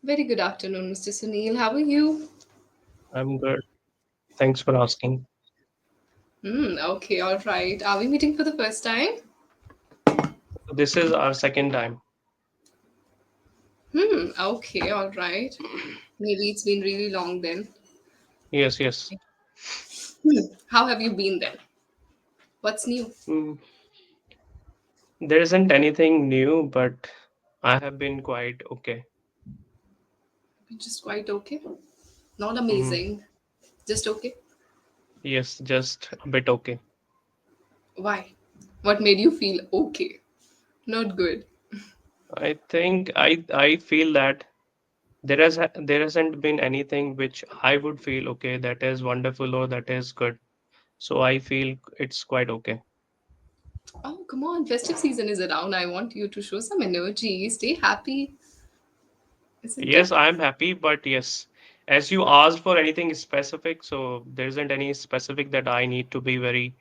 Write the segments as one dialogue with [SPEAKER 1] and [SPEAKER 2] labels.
[SPEAKER 1] Very good afternoon, Mr. Sunil. How are you?
[SPEAKER 2] I'm good. Thanks for asking.
[SPEAKER 1] Okay, all right. Are we meeting for the first time?
[SPEAKER 2] This is our second time.
[SPEAKER 1] Okay, all right. Maybe it's been really long then.
[SPEAKER 2] Yes, yes.
[SPEAKER 1] How have you been then? What's new?
[SPEAKER 2] Mm, there isn't anything new, but I have been quite okay.
[SPEAKER 1] Just quite okay. Not
[SPEAKER 2] Mm,
[SPEAKER 1] amazing. Just okay.
[SPEAKER 2] yes, just a bit okay.
[SPEAKER 1] Why? What made you feel okay? Not good.
[SPEAKER 2] I feel that there hasn't been anything which I would feel okay that is wonderful or that is good. So I feel it's quite okay.
[SPEAKER 1] Oh, come on. Festive season is around. I want you to show some energy. Stay happy, isn't
[SPEAKER 2] Yes,
[SPEAKER 1] it?
[SPEAKER 2] I'm happy, but yes, as you asked for anything specific, so there isn't any specific that I need to be very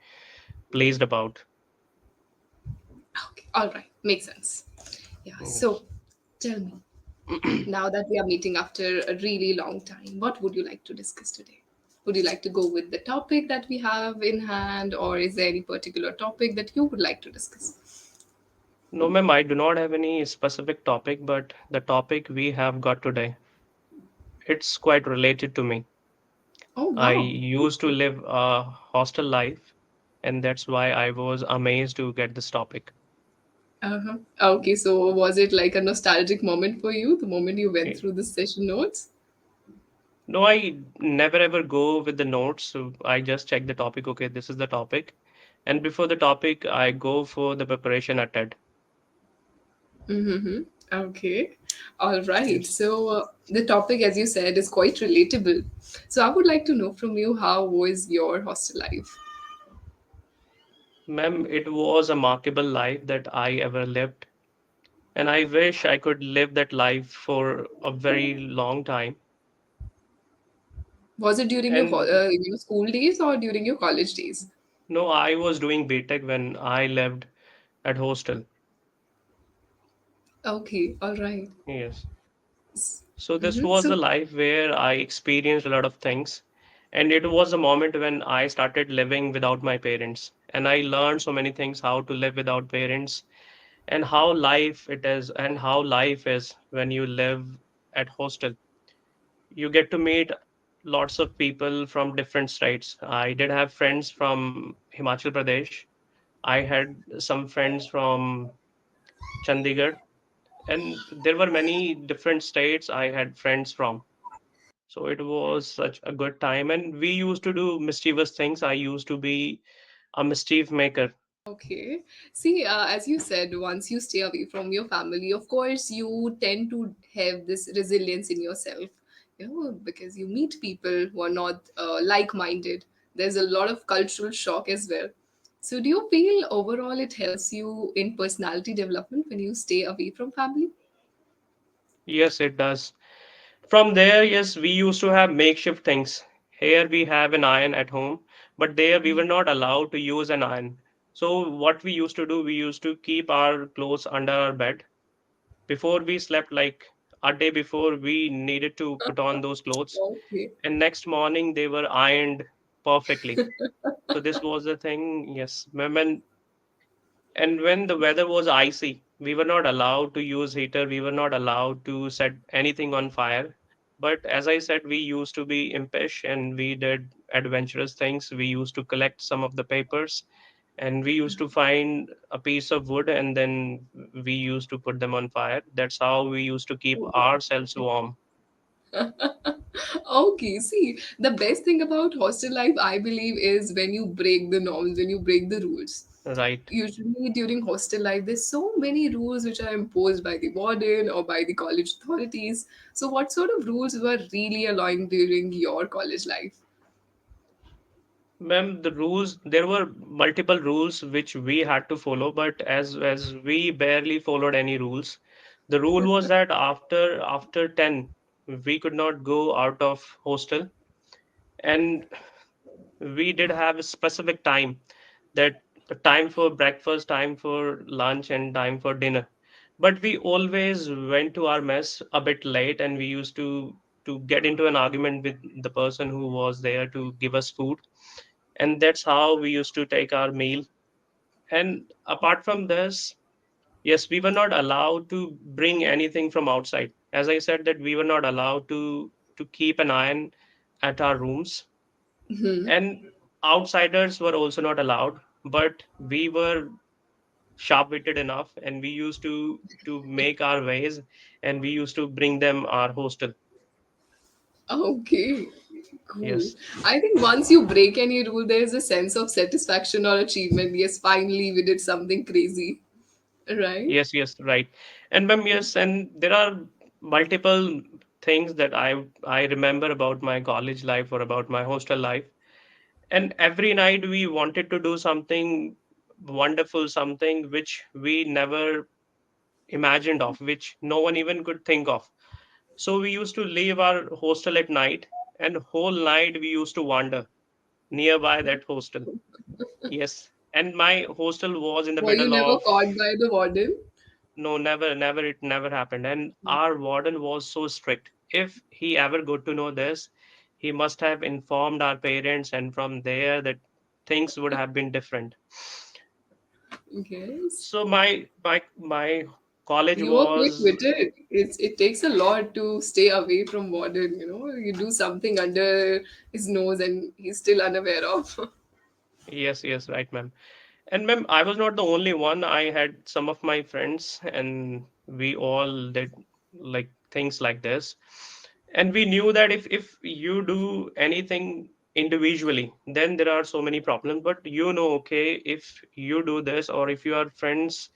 [SPEAKER 2] pleased about.
[SPEAKER 1] Okay, all right. Makes sense. Yeah,
[SPEAKER 2] Yes.
[SPEAKER 1] so tell me, now that we are meeting after a really long time, what would you like to discuss today? Would you like to go with the topic that we have in hand, or is there any particular topic that you would like to discuss?
[SPEAKER 2] No, ma'am, I do not have any specific topic, but the topic we have got today, it's quite related to me.
[SPEAKER 1] Oh,
[SPEAKER 2] I
[SPEAKER 1] wow.
[SPEAKER 2] used to live a hostel life, and that's why I was amazed to get this topic.
[SPEAKER 1] Uh-huh. Okay, so was it like a nostalgic moment for you, the moment you went
[SPEAKER 2] Eh,
[SPEAKER 1] through the session notes?
[SPEAKER 2] No, I never ever go with the notes, so I just check the topic. Okay, this is the topic, and before the topic, I go for the preparation at TED.
[SPEAKER 1] Mm-hmm. Okay. All right.
[SPEAKER 2] Yes.
[SPEAKER 1] So the topic, as you said, is quite relatable. So I would like to know from you, how was your hostel life?
[SPEAKER 2] Ma'am, it was a remarkable life that I ever lived, and I wish I could live that life for a very long time.
[SPEAKER 1] Was it during your
[SPEAKER 2] And
[SPEAKER 1] school days or during your college days?
[SPEAKER 2] no, I was doing BTech when I lived at hostel.
[SPEAKER 1] Okay, all right.
[SPEAKER 2] Yes. So this
[SPEAKER 1] Mm-hmm.
[SPEAKER 2] was
[SPEAKER 1] So,
[SPEAKER 2] the life where I experienced a lot of things. And it was a moment when I started living without my parents. And I learned so many things how to live without parents and how life it is and how life is when you live at hostel. You get to meet lots of people from different states. I did have friends from Himachal Pradesh. I had some friends from Chandigarh, and there were many different states I had friends from. So it was such a good time, and we used to do mischievous things. I used to be a mischief maker.
[SPEAKER 1] okay. See, as you said, once you stay away from your family, of course, you tend to have this resilience in yourself, because you meet people who are not like-minded. There's a lot of cultural shock as well. So, do you feel overall it helps you in personality development when you stay away from family?
[SPEAKER 2] Yes, it does. From there, yes, we used to have makeshift things. Here we have an iron at home, but there we were not allowed to use an iron. So what we used to do, we used to keep our clothes under our bed. Before we slept, like a day before, we needed to put on those clothes,
[SPEAKER 1] Okay.
[SPEAKER 2] and next morning they were ironed perfectly. So this was the thing. Yes, and when the weather was icy, we were not allowed to use heater. We were not allowed to set anything on fire. But as I said, we used to be impish and we did adventurous things. We used to collect some of the papers and we used to find a piece of wood and then we used to put them on fire. That's how we used to keep ourselves warm.
[SPEAKER 1] Okay, see, the best thing about hostel life, I believe, is when you break the norms, when you break the rules.
[SPEAKER 2] Right.
[SPEAKER 1] Usually during hostel life, there's so many rules which are imposed by the warden or by the college authorities. So, what sort of rules were really allowing during your college life?
[SPEAKER 2] Ma'am, the rules, there were multiple rules which we had to follow, but as we barely followed any rules. The rule was that after 10, we could not go out of hostel, and we did have a specific time that time for breakfast, time for lunch, and time for dinner. But we always went to our mess a bit late, and we used to get into an argument with the person who was there to give us food, and that's how we used to take our meal. And apart from this, yes, we were not allowed to bring anything from outside. As I said, that we were not allowed to keep an eye at our rooms, and outsiders were also not allowed. But we were sharp-witted enough, and we used to make our ways, and we used to bring them our hostel.
[SPEAKER 1] Okay, cool.
[SPEAKER 2] Yes,
[SPEAKER 1] I think once you break any rule, there is a sense of satisfaction or achievement. Yes, finally we did something crazy, right?
[SPEAKER 2] yes, yes, right. And ma'am, yes, and there are multiple things that I remember about my college life or about my hostel life. And every night we wanted to do something wonderful, something which we never imagined of, which no one even could think of. So we used to leave our hostel at night, and whole night we used to wander nearby that hostel. Yes. And my hostel was in the
[SPEAKER 1] Were you
[SPEAKER 2] middle
[SPEAKER 1] never
[SPEAKER 2] of,
[SPEAKER 1] caught by the warden?
[SPEAKER 2] no, never, never, it never happened. And our warden was so strict. If he ever got to know this, he must have informed our parents, and from there, that things would have been different.
[SPEAKER 1] Yes.
[SPEAKER 2] So my college
[SPEAKER 1] You were quick
[SPEAKER 2] was,
[SPEAKER 1] witted. It takes a lot to stay away from warden, you know. You do something under his nose and he's still unaware of.
[SPEAKER 2] yes, yes, right, ma'am. And ma'am, I was not the only one. I had some of my friends, and we all did like things like this. And we knew that if you do anything individually, then there are so many problems. But okay, if you do this, or if your friends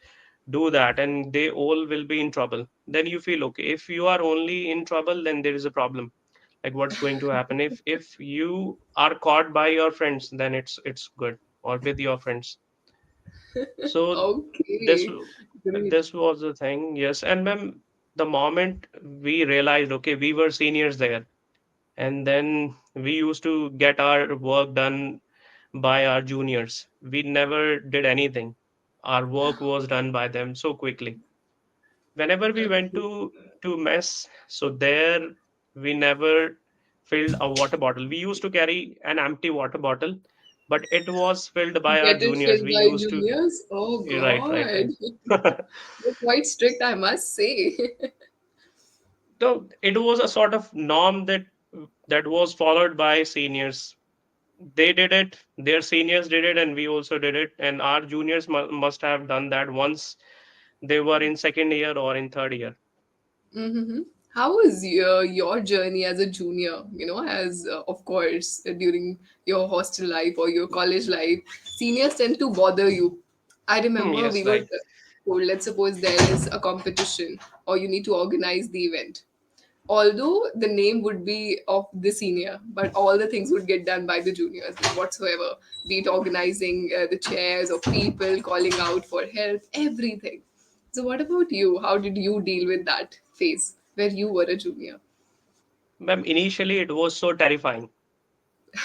[SPEAKER 2] do that, and they all will be in trouble, then you feel okay. If you are only in trouble, then there is a problem. Like, what's going to happen if you are caught by your friends, then it's good, or with your friends. So this
[SPEAKER 1] Okay, great.
[SPEAKER 2] this was the thing, yes. And then the moment we realized, okay, we were seniors there, and then we used to get our work done by our juniors. We never did anything. Our work was done by them so quickly. Whenever we went to mess, so there we never filled a water bottle. We used to carry an empty water bottle, but it was filled by our
[SPEAKER 1] Get it
[SPEAKER 2] juniors.
[SPEAKER 1] filled
[SPEAKER 2] We
[SPEAKER 1] by
[SPEAKER 2] used to,
[SPEAKER 1] juniors? Oh
[SPEAKER 2] right, right,
[SPEAKER 1] God.
[SPEAKER 2] right.
[SPEAKER 1] You're quite strict, I must say.
[SPEAKER 2] So it was a sort of norm that was followed by seniors. They did it, their seniors did it, and we also did it. And our juniors must have done that once they were in second year or in third year.
[SPEAKER 1] Mm-hmm. How was your journey as a junior? You know, as of course during your hostel life or your college life, seniors tend to bother you. I remember
[SPEAKER 2] Yes,
[SPEAKER 1] we were
[SPEAKER 2] right.
[SPEAKER 1] told, let's suppose there is a competition or you need to organize the event. Although the name would be of the senior, but all the things would get done by the juniors whatsoever, be it organizing the chairs or people calling out for help, everything. So what about you? How did you deal with that phase where you were a junior?
[SPEAKER 2] Ma'am, initially it was so terrifying,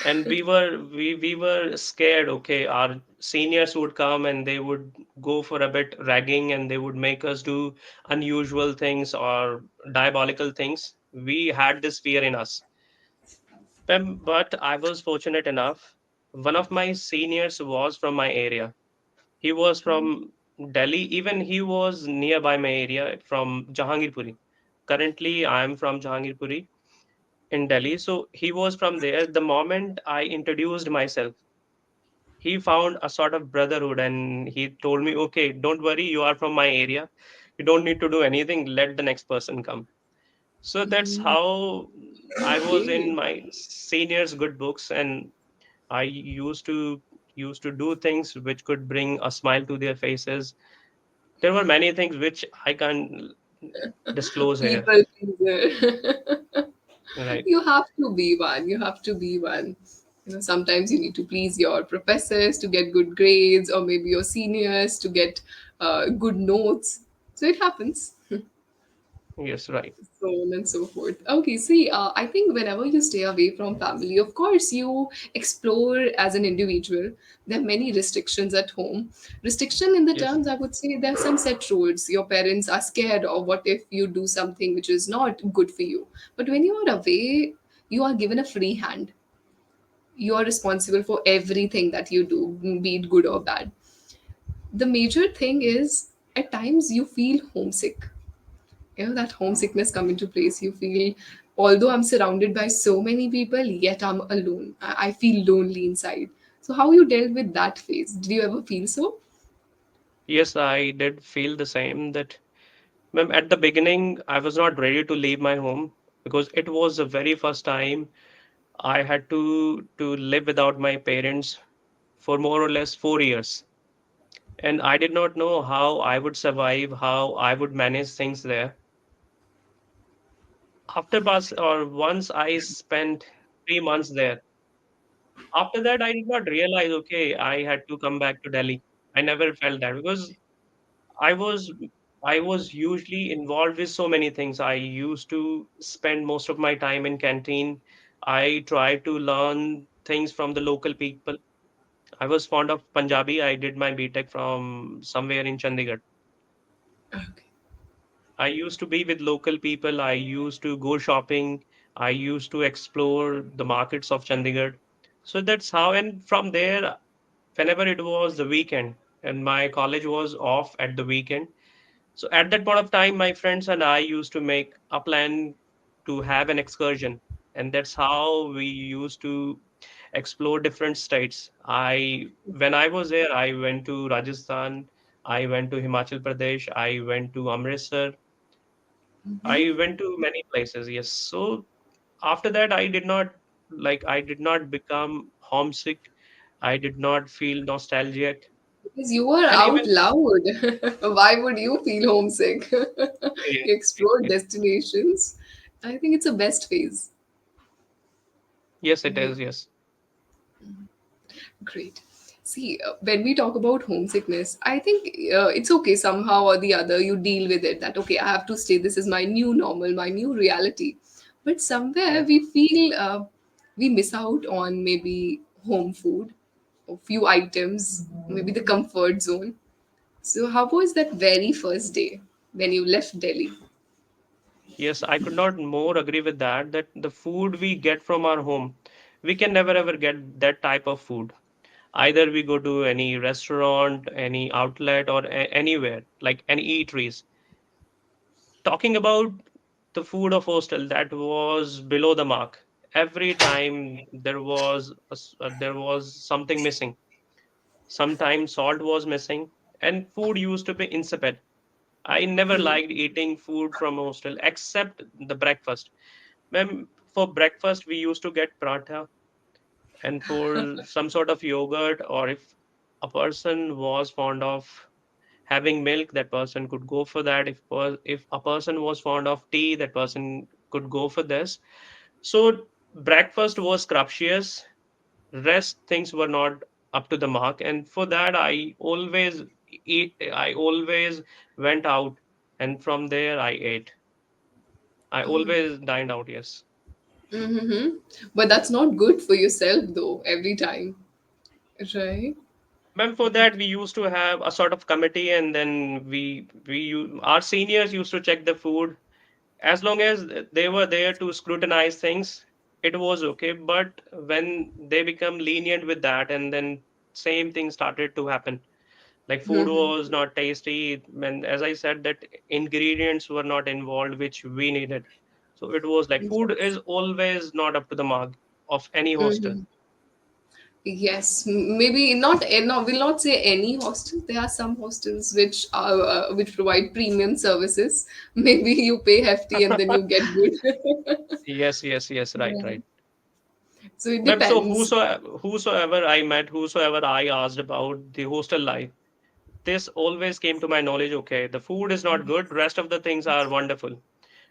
[SPEAKER 2] and we were scared. Okay, our seniors would come and they would go for a bit ragging, and they would make us do unusual things or diabolical things. We had this fear in us. But I was fortunate enough. One of my seniors was from my area. He was from Delhi. Even he was nearby my area, from Jahangirpuri. Currently I am from Jahangirpuri in Delhi. So he was from there. The moment I introduced myself, he found a sort of brotherhood, and he told me, okay, don't worry, you are from my area. You don't need to do anything. Let the next person come. So that's
[SPEAKER 1] Mm,
[SPEAKER 2] how I was in
[SPEAKER 1] okay.
[SPEAKER 2] my seniors' good books, and I used to do things which could bring a smile to their faces. There were many things which I can't disclose here.
[SPEAKER 1] People pleaser.
[SPEAKER 2] Right.
[SPEAKER 1] You have to be one. You have to be one. You know, sometimes you need to please your professors to get good grades, or maybe your seniors to get good notes. So it happens.
[SPEAKER 2] Yes, right.
[SPEAKER 1] So on and so forth. Okay, see, I think whenever you stay away from family, of course, you explore as an individual. There are many restrictions at home. Restriction in the
[SPEAKER 2] Yes.
[SPEAKER 1] terms, I would say, there are some set rules. Your parents are scared of what if you do something which is not good for you. But when you are away, you are given a free hand. You are responsible for everything that you do, be it good or bad. The major thing is at times you feel homesick. That homesickness come into place. You feel, although I'm surrounded by so many people, yet I'm alone. I feel lonely inside. So how you dealt with that phase? Did you ever feel so?
[SPEAKER 2] Yes, I did feel the same that, ma'am, at the beginning, I was not ready to leave my home because it was the very first time I had to live without my parents for more or less 4 years. And I did not know how I would survive, how I would manage things there. After bus or once I spent 3 months there. After that, I did not realize, okay, I had to come back to Delhi. I never felt that because I was I was usually involved with so many things. I used to spend most of my time in canteen. I tried to learn things from the local people. I was fond of Punjabi. I did my BTech from somewhere in Chandigarh.
[SPEAKER 1] Okay.
[SPEAKER 2] I used to be with local people. I used to go shopping. I used to explore the markets of Chandigarh. So that's how, and from there, whenever it was the weekend and my college was off at the weekend, so at that point of time, my friends and I used to make a plan to have an excursion. And that's how we used to explore different states. When I was there, I went to Rajasthan, I went to Himachal Pradesh, I went to Amritsar, I went to many places. Yes. So after that, I did not become homesick. I did not feel nostalgic.
[SPEAKER 1] Because you were
[SPEAKER 2] And
[SPEAKER 1] out
[SPEAKER 2] even,
[SPEAKER 1] loud. Why would you feel homesick?
[SPEAKER 2] yes,
[SPEAKER 1] You explored destinations. I think it's a best phase.
[SPEAKER 2] yes, it
[SPEAKER 1] Right.
[SPEAKER 2] is. Yes.
[SPEAKER 1] Great. See, when we talk about homesickness, I think it's okay somehow or the other you deal with it that, okay, I have to stay. This is my new normal, my new reality. But somewhere
[SPEAKER 2] Yeah.
[SPEAKER 1] we feel we miss out on maybe home food, a few items, maybe the comfort zone. So, how was that very first day when you left Delhi?
[SPEAKER 2] Yes, I could not more agree with that. That the food we get from our home, we can never ever get that type of food. Either we go to any restaurant, any outlet, or anywhere, like any eateries. Talking about the food of hostel, that was below the mark. Every time there was something missing. Sometimes salt was missing, and food used to be insipid. I never liked eating food from hostel except the breakfast. Ma'am, for breakfast we used to get paratha, and for some sort of yogurt, or if a person was fond of having milk, that person could go for that. If a person was fond of tea, that person could go for this. So breakfast was scrumptious. Rest things were not up to the mark, and for that I always went out, and from there I ate. I always dined out. Yes.
[SPEAKER 1] Mm-hmm. But that's not good for yourself, though, every time, right?
[SPEAKER 2] Ma'am, for that we used to have a sort of committee, and then our seniors used to check the food. As long as they were there to scrutinize things, it was okay. But when they become lenient with that, and then same thing started to happen. Like food was not tasty, and as I said, that ingredients were not involved, which we needed. So it was like food is
[SPEAKER 1] Yes.
[SPEAKER 2] always not up to the mark of any hostel.
[SPEAKER 1] Mhm. Yes, maybe not. No, we'll not say any hostel. There are some hostels which provide premium services. Maybe you pay hefty and then you get good.
[SPEAKER 2] Yes, yes, yes, right,
[SPEAKER 1] Yeah.
[SPEAKER 2] right.
[SPEAKER 1] So it
[SPEAKER 2] Ma'am, so
[SPEAKER 1] depends.
[SPEAKER 2] whosoever I met, whosoever I asked about the hostel life, this always came to my knowledge. Okay, the food is not good. Rest of the things are wonderful.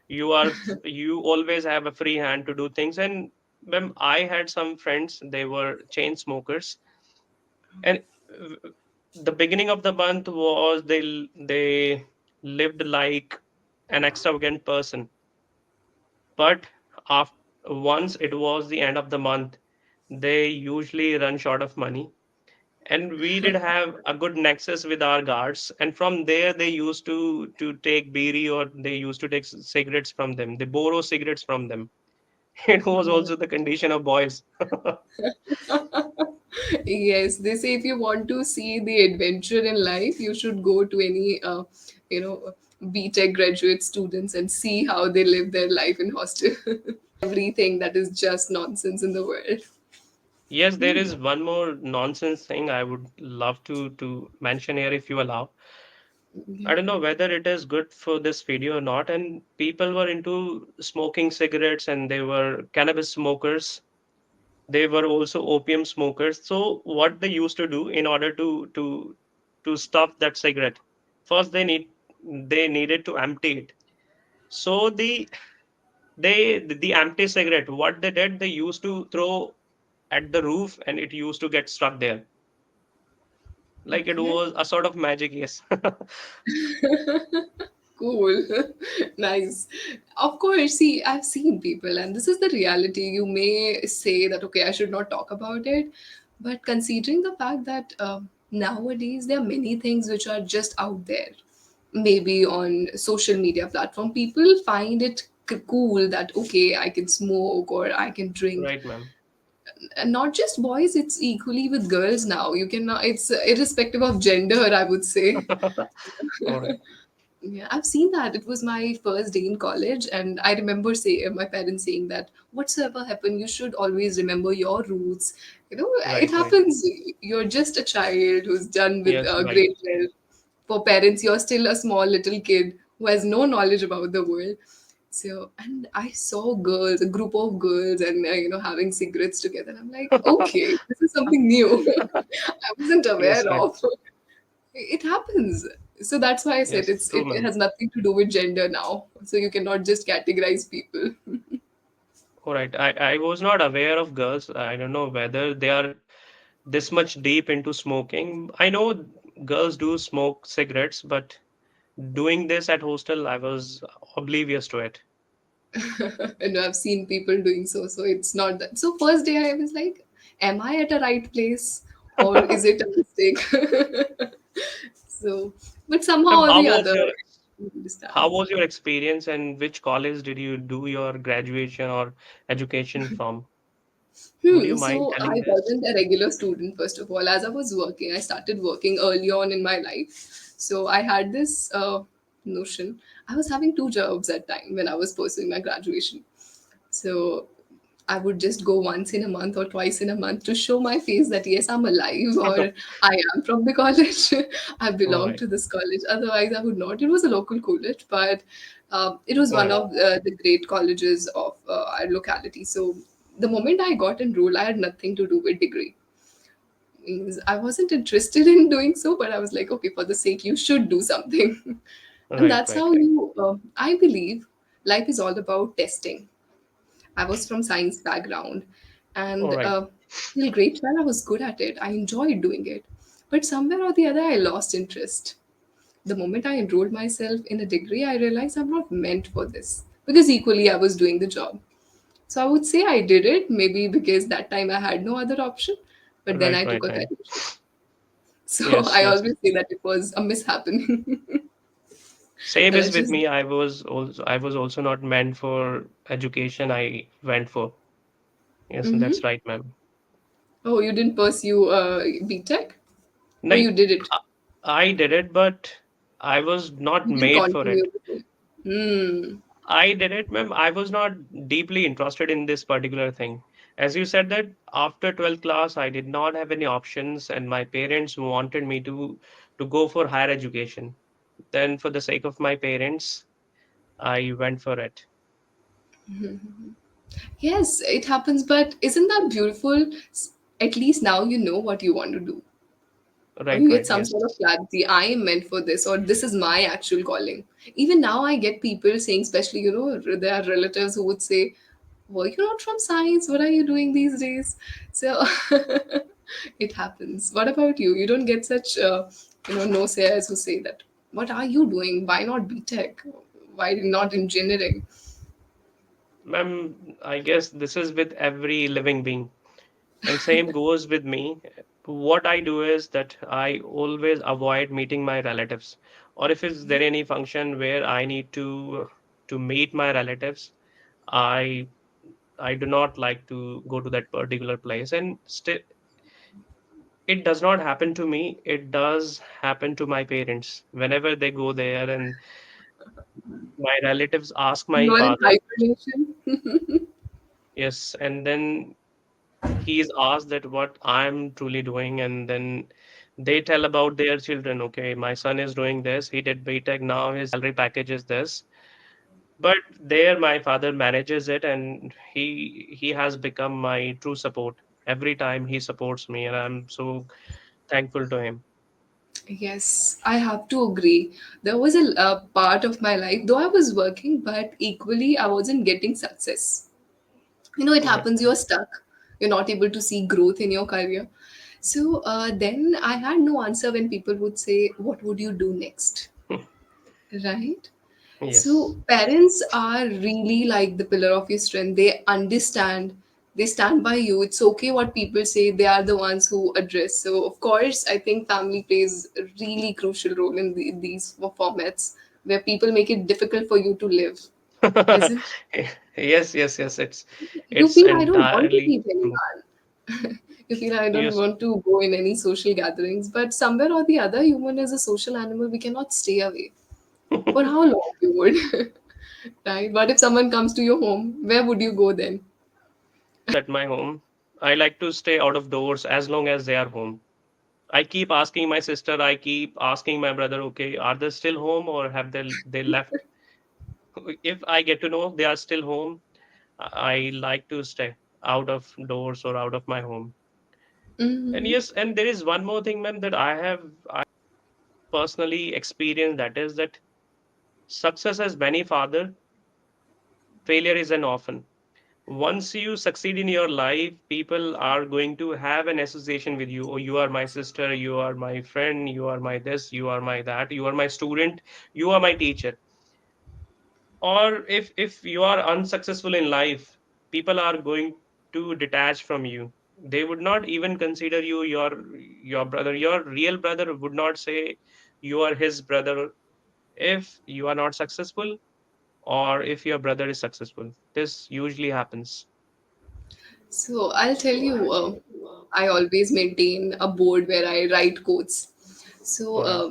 [SPEAKER 2] You always have a free hand to do things. And when I had some friends, they were chain smokers, and the beginning of the month was they lived like an extravagant person. But after, once it was the end of the month, they usually run short of money. And we did have a good nexus with our guards. And from there, they used to take beeri, or they used to take cigarettes from them. They borrow cigarettes from them. It was also the condition of boys.
[SPEAKER 1] Yes, they say if you want to see the adventure in life, you should go to any, you know, BTech graduate students and see how they live their life in hostel. Everything that is just nonsense in the world.
[SPEAKER 2] Yes, there is one more nonsense thing I would love to mention here if you allow.
[SPEAKER 1] Yeah.
[SPEAKER 2] I don't know whether it is good for this video or not. And people were into smoking cigarettes, and they were cannabis smokers. They were also opium smokers. So what they used to do in order to stop that cigarette, first they needed to empty it. So the empty cigarette, what they did, they used to throw at the roof, and it used to get stuck there. Like it
[SPEAKER 1] Okay.
[SPEAKER 2] was a sort of magic, yes.
[SPEAKER 1] Cool. Nice. Of course, see, I've seen people, and this is the reality. You may say that, okay, I should not talk about it, but considering the fact that nowadays there are many things which are just out there, maybe on social media platform, people find it cool that, okay, I can smoke or I can drink.
[SPEAKER 2] Right, ma'am.
[SPEAKER 1] And not just boys, it's equally with girls now. You can, it's irrespective of gender, I would say.
[SPEAKER 2] All right.
[SPEAKER 1] Yeah, I've seen that. It was my first day in college, and I remember my parents saying that whatsoever happened, you should always remember your roots. You know, it
[SPEAKER 2] Right, right.
[SPEAKER 1] happens. You're just a child who's done with
[SPEAKER 2] Yes, right.
[SPEAKER 1] grade 12. For parents, you're still a small little kid who has no knowledge about the world. So, and I saw girls, a group of girls, and having cigarettes together. I'm like, okay, this is something new. I wasn't
[SPEAKER 2] Yes,
[SPEAKER 1] aware
[SPEAKER 2] right.
[SPEAKER 1] of. It happens. So that's why I said
[SPEAKER 2] Yes, true,
[SPEAKER 1] it
[SPEAKER 2] ma'am.
[SPEAKER 1] has nothing to do with gender now. So you cannot just categorize people.
[SPEAKER 2] All right. I was not aware of girls. I don't know whether they are this much deep into smoking. I know girls do smoke cigarettes, but doing this at hostel, I was oblivious to it.
[SPEAKER 1] And I've seen people doing so. So it's not that. So first day I was like, am I at a right place or is it a mistake? So, but somehow
[SPEAKER 2] Ma'am,
[SPEAKER 1] or the other, I
[SPEAKER 2] how
[SPEAKER 1] understand.
[SPEAKER 2] was your experience, and which college did you do your graduation or education from? Would you mind
[SPEAKER 1] So
[SPEAKER 2] telling
[SPEAKER 1] I
[SPEAKER 2] this?
[SPEAKER 1] wasn't a regular student, first of all. As I was working, I started working early on in my life. So I had this notion. I was having two jobs at time when I was pursuing my graduation. So I would just go once in a month or twice in a month to show my face that yes, I'm alive or I am from the college. I
[SPEAKER 2] All
[SPEAKER 1] belong
[SPEAKER 2] right.
[SPEAKER 1] to this college. Otherwise, I would not. It was a local college, but it was
[SPEAKER 2] All
[SPEAKER 1] one
[SPEAKER 2] right.
[SPEAKER 1] of the great colleges of our locality. So the moment I got enrolled, I had nothing to do with degree. Means I wasn't interested in doing so, but I was like, okay, for the sake, you should do something. And
[SPEAKER 2] Right,
[SPEAKER 1] that's
[SPEAKER 2] right,
[SPEAKER 1] how
[SPEAKER 2] right.
[SPEAKER 1] I believe life is all about testing. I was from science background,
[SPEAKER 2] All
[SPEAKER 1] and
[SPEAKER 2] right.
[SPEAKER 1] till grade 12, I was good at it. I enjoyed doing it. But somewhere or the other, I lost interest. The moment I enrolled myself in a degree, I realized I'm not meant for this because equally I was doing the job. So I would say I did it, maybe because that time I had no other option, but then
[SPEAKER 2] Right,
[SPEAKER 1] I took
[SPEAKER 2] right,
[SPEAKER 1] a
[SPEAKER 2] right.
[SPEAKER 1] career shift. So
[SPEAKER 2] Yes,
[SPEAKER 1] I
[SPEAKER 2] yes.
[SPEAKER 1] always say that it was a mishappening.
[SPEAKER 2] Same is
[SPEAKER 1] Let's
[SPEAKER 2] with
[SPEAKER 1] just.
[SPEAKER 2] me. I was also not meant for education. I went for. Yes, that's
[SPEAKER 1] Mhm.
[SPEAKER 2] right, ma'am.
[SPEAKER 1] Oh, you didn't pursue BTech? Or you
[SPEAKER 2] Like
[SPEAKER 1] did it?
[SPEAKER 2] I I did it, but I was not
[SPEAKER 1] You didn't
[SPEAKER 2] made for
[SPEAKER 1] continue
[SPEAKER 2] it.
[SPEAKER 1] the thing. Hmm.
[SPEAKER 2] I did it, ma'am. I was not deeply interested in this particular thing. As you said that after 12th class, I did not have any options, and my parents wanted me to go for higher education. Then, for the sake of my parents, I went for it.
[SPEAKER 1] Yes, it happens, but isn't that beautiful? At least now you know what you want to do. Or
[SPEAKER 2] Right,
[SPEAKER 1] you get
[SPEAKER 2] right.
[SPEAKER 1] some
[SPEAKER 2] Yes.
[SPEAKER 1] sort of clarity. I am meant for this, or this is my actual calling. Even now, I get people saying, especially, there are relatives who would say, were you not from science? What are you doing these days? So it happens. What about you? You don't get such, no sayers who say that. What are you doing? Why not BTech? Why not engineering?
[SPEAKER 2] Ma'am, I guess this is with every living being. And same goes with me. What I do is that I always avoid meeting my relatives. Or if is there any function where I need to meet my relatives, I I do not like to go to that particular place. And still, it does not happen to me. It does happen to my parents. Whenever they go there and my relatives ask my
[SPEAKER 1] You are in
[SPEAKER 2] father,
[SPEAKER 1] hibernation.
[SPEAKER 2] yes, and then he is asked that what I'm truly doing, and then they tell about their children. Okay, my son is doing this. He did BTech. Now his salary package is this. But there, my father manages it, and he has become my true support. Every time he supports me, and I'm so thankful to him.
[SPEAKER 1] Yes, I have to agree. There was a part of my life, though I was working, but equally I wasn't getting success. You know, it
[SPEAKER 2] Right.
[SPEAKER 1] happens, you're stuck, you're not able to see growth in your career. So then I had no answer when people would say, what would you do next? Right? So
[SPEAKER 2] Yes.
[SPEAKER 1] parents are really like the pillar of your strength. They understand, they stand by you. It's okay what people say, they are the ones who address. So of course I think family plays a really crucial role in these formats where people make it difficult for you to live, isn't
[SPEAKER 2] Yes, yes, yes.
[SPEAKER 1] you
[SPEAKER 2] It's
[SPEAKER 1] feel I don't want to
[SPEAKER 2] entirely
[SPEAKER 1] meet
[SPEAKER 2] true.
[SPEAKER 1] anyone. You feel I don't
[SPEAKER 2] Yes.
[SPEAKER 1] want to go in any social gatherings, but somewhere or the other, human is a social animal. We cannot stay away. For how long you would? Right? But if someone comes to your home, where would you go then?
[SPEAKER 2] At my home, I like to stay out of doors as long as they are home. I keep asking my sister, I keep asking my brother, okay, are they still home or have they left? If I get to know they are still home, I like to stay out of doors or out of my home. And
[SPEAKER 1] Hmm.
[SPEAKER 2] yes, and there is one more thing, ma'am, that I personally experienced, that is that success has many father, failure is an orphan. Once you succeed in your life, people are going to have an association with you. Oh, you are my sister, you are my friend, you are my this, you are my that, you are my student, you are my teacher. Or if you are unsuccessful in life, people are going to detach from you. They would not even consider you your brother. Your real brother would not say you are his brother if you are not successful, or if your brother is successful. This usually happens.
[SPEAKER 1] So I'll tell you, I always maintain a board where I write quotes. So
[SPEAKER 2] All right.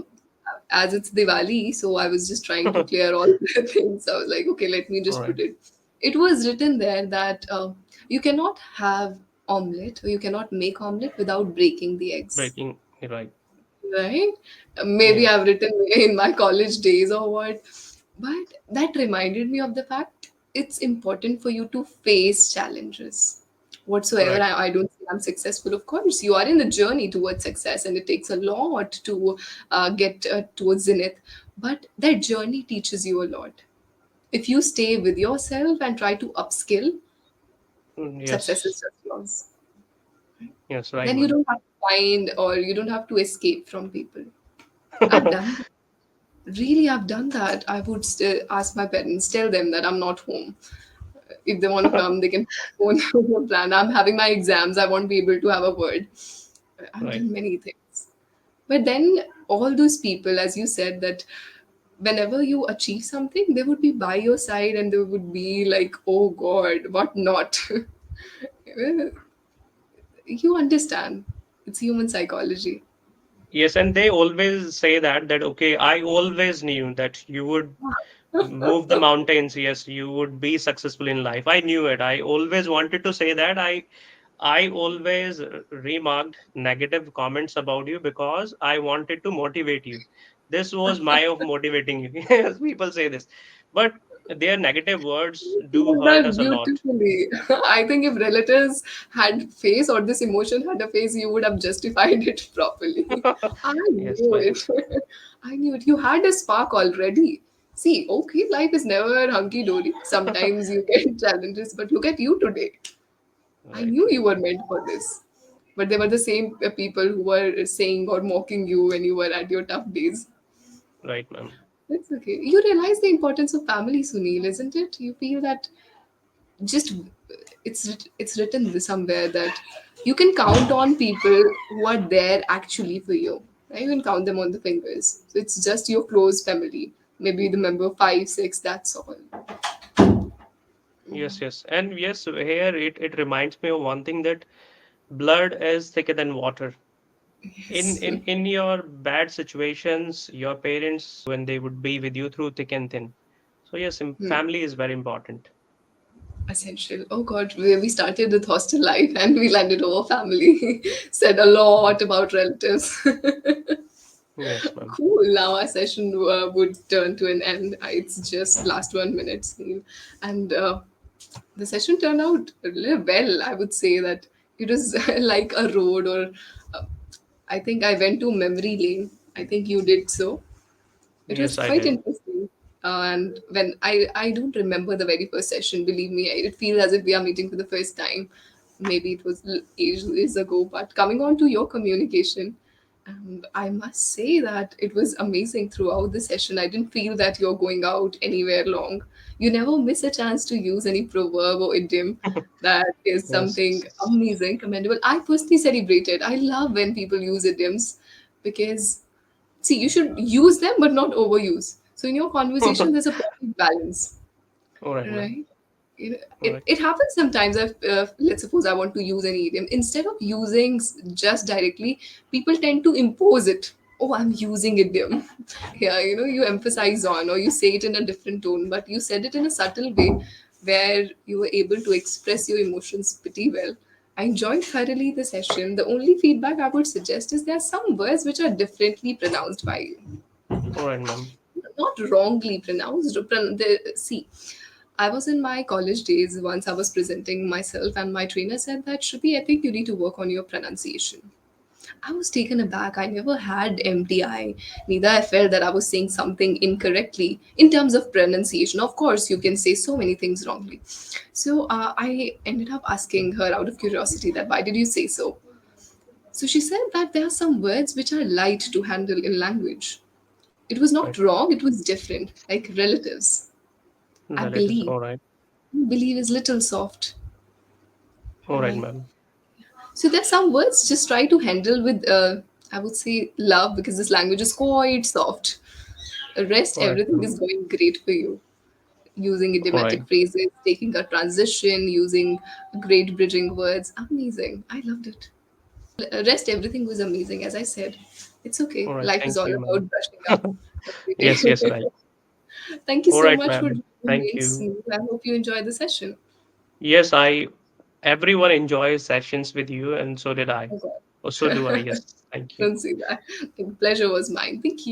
[SPEAKER 1] as it's Diwali, so I was just trying to clear all the things. I was like, okay, let me
[SPEAKER 2] All
[SPEAKER 1] just
[SPEAKER 2] right.
[SPEAKER 1] put it. It was written there that you cannot have omelette or you cannot make omelette without breaking the eggs.
[SPEAKER 2] Breaking, right.
[SPEAKER 1] Right? Maybe
[SPEAKER 2] Yeah.
[SPEAKER 1] I've written in my college days or what. But that reminded me of the fact it's important for you to face challenges. Whatsoever,
[SPEAKER 2] Right.
[SPEAKER 1] I don't think I'm successful. Of course, you are in the journey towards success, and it takes a lot to get towards zenith. But that journey teaches you a lot. If you stay with yourself and try to upskill, success is
[SPEAKER 2] Yes.
[SPEAKER 1] just yours.
[SPEAKER 2] Yes, right,
[SPEAKER 1] Then you
[SPEAKER 2] ma'am.
[SPEAKER 1] don't have to find or you don't have to escape from people. I've done Really, I've done that. I would still ask my parents, tell them that I'm not home. If they want to come, they can phone the plan. I'm having my exams. I won't be able to have a word. I've
[SPEAKER 2] Right.
[SPEAKER 1] done many things. But then all those people, as you said, that whenever you achieve something, they would be by your side and they would be like, oh God, what not? You understand. It's human psychology.
[SPEAKER 2] Yes, and they always say that okay, I always knew that you would move the mountains. Yes, you would be successful in life. I knew it. I always wanted to say that. I always remarked negative comments about you because I wanted to motivate you. This was my of motivating you. Yes, people say this, but their negative words do
[SPEAKER 1] You
[SPEAKER 2] hurt
[SPEAKER 1] done
[SPEAKER 2] us a lot.
[SPEAKER 1] beautifully. I think if relatives had face or this emotion had a face, you would have justified it properly. I
[SPEAKER 2] Yes,
[SPEAKER 1] knew
[SPEAKER 2] ma'am.
[SPEAKER 1] it. I knew it. You had a spark already. See, okay, life is never hunky dory. Sometimes you get challenges, but look at you today. I
[SPEAKER 2] Right,
[SPEAKER 1] knew you
[SPEAKER 2] right,
[SPEAKER 1] were meant for this. But they were the same people who were saying or mocking you when you were at your tough days.
[SPEAKER 2] right, ma'am.
[SPEAKER 1] It's okay. You realize the importance of family, Sunil, isn't it? You feel that just it's written somewhere that you can count on people who are there actually for you. Right? You can count them on the fingers. So it's just your close family. Maybe the member five, six. That's all.
[SPEAKER 2] Yes, yes. And yes, here it reminds me of one thing, that blood is thicker than water. In
[SPEAKER 1] Yes.
[SPEAKER 2] in your bad situations, your parents when they would be with you through thick and thin. So yes, family is very important.
[SPEAKER 1] Essential. Oh God, we started with hostel life and we landed over family. Said a lot about relatives.
[SPEAKER 2] Yes, ma'am.
[SPEAKER 1] Cool. Now our session would turn to an end. It's just last 1 minute, Neil. And the session turned out really well. I would say that it was like a road, or uh, I think I went to memory lane. I think you did so. It was
[SPEAKER 2] Yes, I
[SPEAKER 1] quite
[SPEAKER 2] did.
[SPEAKER 1] interesting. And when I don't remember the very first session, believe me, it feels as if we are meeting for the first time. Maybe it was ages ago, but coming on to your communication, I must say that it was amazing throughout the session. I didn't feel that you're going out anywhere long. You never miss a chance to use any proverb or idiom. That is
[SPEAKER 2] Yes.
[SPEAKER 1] something amazing, commendable. I personally celebrate it. I love when people use idioms because, see, you should use them but not overuse. So in your conversation, there's a perfect balance,
[SPEAKER 2] All right, ma'am.
[SPEAKER 1] right? You know,
[SPEAKER 2] All right.
[SPEAKER 1] it happens sometimes. Let's suppose I want to use an idiom. Instead of using just directly, people tend to impose it. Oh, I'm using idiom. Yeah, you emphasize on, or you say it in a different tone, but you said it in a subtle way where you were able to express your emotions pretty well. I enjoyed thoroughly the session. The only feedback I would suggest is there are some words which are differently pronounced by you,
[SPEAKER 2] All right, ma'am.
[SPEAKER 1] not wrongly pronounced. See, I was in my college days. Once I was presenting myself, and my trainer said that, Shruti, I think you need to work on your pronunciation. I was taken aback. I never had MTI. Neither I felt that I was saying something incorrectly in terms of pronunciation. Of course, you can say so many things wrongly. So I ended up asking her out of curiosity that why did you say so? So she said that there are some words which are light to handle in language. It was
[SPEAKER 2] Right.
[SPEAKER 1] not wrong, it was different, like relatives. I
[SPEAKER 2] Well, it is
[SPEAKER 1] believe.
[SPEAKER 2] all right.
[SPEAKER 1] Believe is little soft,
[SPEAKER 2] All right,
[SPEAKER 1] right?
[SPEAKER 2] ma'am.
[SPEAKER 1] So there's some words just try to handle with, I would say, love, because this language is quite soft. The rest,
[SPEAKER 2] All right,
[SPEAKER 1] everything
[SPEAKER 2] ma'am.
[SPEAKER 1] is going great for you. Using
[SPEAKER 2] All right.
[SPEAKER 1] idiomatic phrases, taking a transition, using great bridging words. Amazing. I loved it. Rest, everything was amazing. As I said, it's okay.
[SPEAKER 2] All right.
[SPEAKER 1] Life is
[SPEAKER 2] Thank
[SPEAKER 1] all
[SPEAKER 2] you,
[SPEAKER 1] about
[SPEAKER 2] ma'am.
[SPEAKER 1] brushing up every
[SPEAKER 2] Yes, yes,
[SPEAKER 1] day.
[SPEAKER 2] right.
[SPEAKER 1] Thank you
[SPEAKER 2] All
[SPEAKER 1] so
[SPEAKER 2] right,
[SPEAKER 1] much for
[SPEAKER 2] ma'am.
[SPEAKER 1] joining
[SPEAKER 2] Thank
[SPEAKER 1] me.
[SPEAKER 2] you.
[SPEAKER 1] I hope you enjoyed the session.
[SPEAKER 2] Yes, everyone enjoys sessions with you, and so did I.
[SPEAKER 1] Oh,
[SPEAKER 2] Or so do I.
[SPEAKER 1] God.
[SPEAKER 2] Yes. Thank you.
[SPEAKER 1] Don't say that. The pleasure was mine. Thank you.